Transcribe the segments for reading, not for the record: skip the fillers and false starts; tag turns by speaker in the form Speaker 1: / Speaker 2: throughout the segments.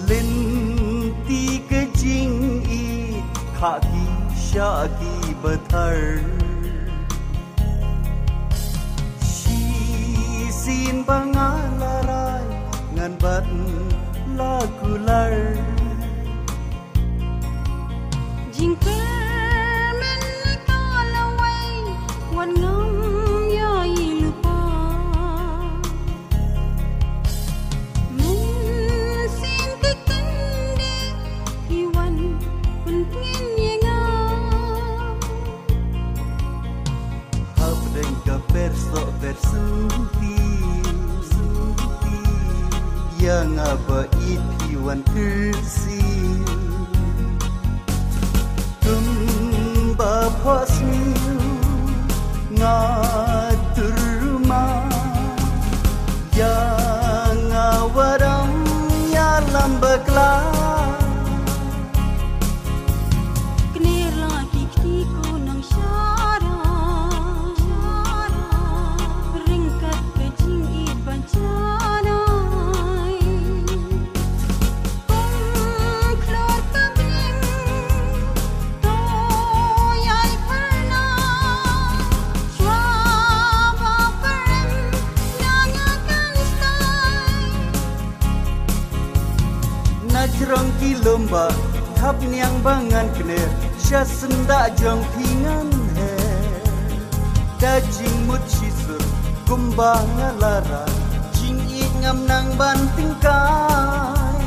Speaker 1: Linti kejing i khaki syaki betar si sin bangalarai ngan bat lagular
Speaker 2: jingker men kalawai wan ngam yai lupa men sin kekende iwan pentin yenga
Speaker 1: hab dengka perso versunti yang apa iwan kersil tumba posmiu ngatur rumah yang awaram yalam beklah
Speaker 2: kenir lagi kiko nang syara ringkat kejing iban canai pengklor kebling toyai pernah syaba perem nangakan stai
Speaker 1: najrong ki lomba thap niang bangan kner sya senda jong pingan he dajing mut sisur kumbang ngalara jing ik ngam nang banting kai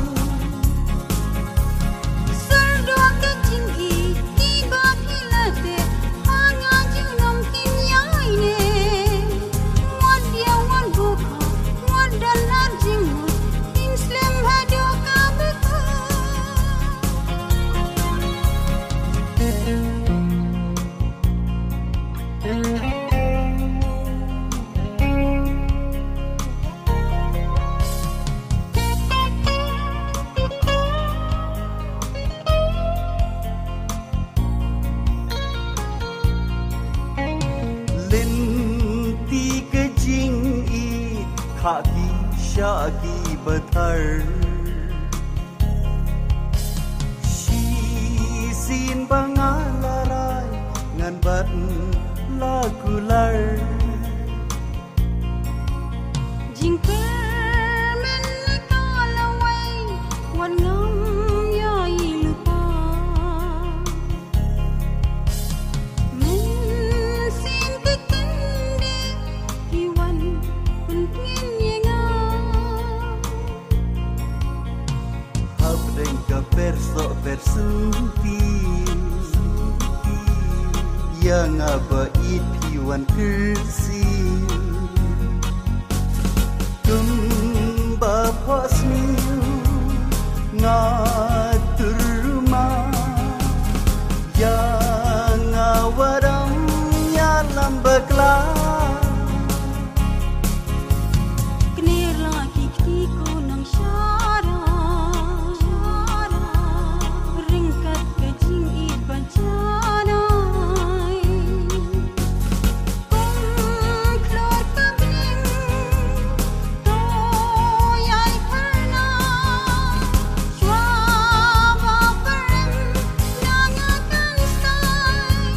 Speaker 2: serdua kejing i tiba pilate hanga junom kinyai ne wan dia wan buka wan dalar jingmut inslam hado kabeka
Speaker 1: linti kejing i khaki syaki betar si sin bangalarai ngan bat lagular
Speaker 2: jingker men kalawai wan ngam yai lupa men sin kekende iwan pentin yenga
Speaker 1: hab dengka perso versunti yang apa iwan kersil tumba posmiu ngatur rumah yang awaram yalam beklah
Speaker 2: kenir lagi kiko nang syara ringkat kejing iban canai pengklor kebling toyai pernah syaba perem nangakan stai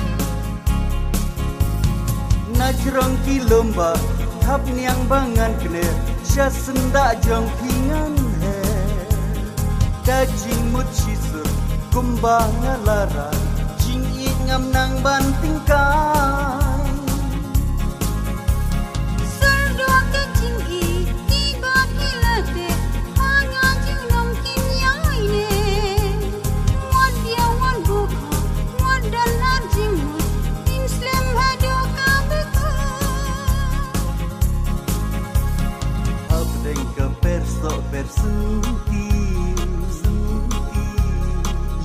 Speaker 1: najrong ki lomba thap niang bangan kner sya senda jong pingan he dajing mut sisur kumbang ngalara jing ik ngam nang banting kai
Speaker 2: serdua kejing i tiba pilate hanga junom kinyai ne wan dia wan buka wan dalar jingmut inslam hado kabeka
Speaker 1: hab dengka perso versunti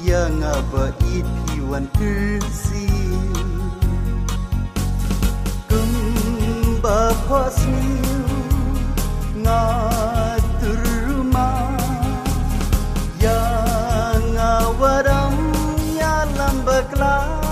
Speaker 1: yang apa iwan kersil kumba posmiu ngatur rumah yang awaram yalam กลา